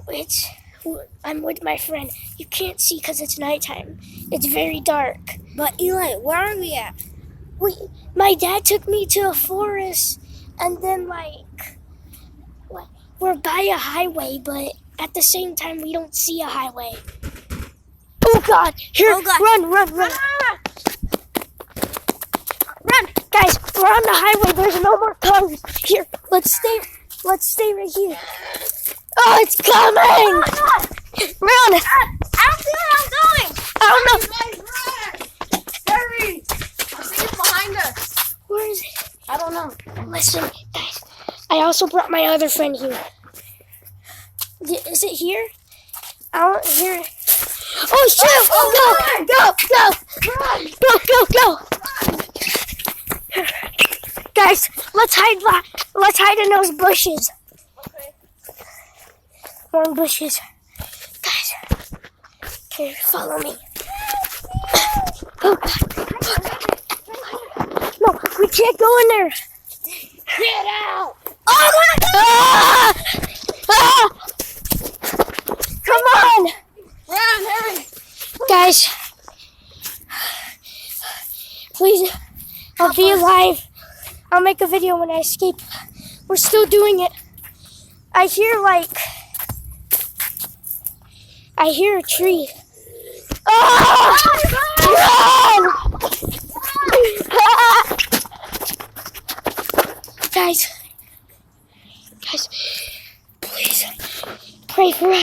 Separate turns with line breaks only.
It's. I'm with my friend. You can't see because it's nighttime. It's very dark.
But Eli, where are we at?
My dad took me to a forest, and then we're by a highway, but at the same time we don't see a highway. Oh God! Here,
Oh, God.
run!
Ah!
Run, guys! We're on the highway. There's no more cars. Here, let's stay right here. Oh, it's coming!
Oh, God.
Run!
I don't see where I'm going.
I don't know.
Guys, run! Hurry! I think it's behind us.
Where is it?
I don't know.
Listen, guys. I also brought my other friend here. Is it here? I don't hear it. Oh shit! Go! Guys, let's hide in those bushes.
Okay.
More bushes. Guys, okay, follow me. Oh God. No, we can't go in there.
Get out!
Oh my God! Ah! Come on!
Run, hurry!
Guys, please, I'll be alive. I'll make a video when I escape. We're still doing it. I hear a tree. Oh! Run! Guys, please pray for us.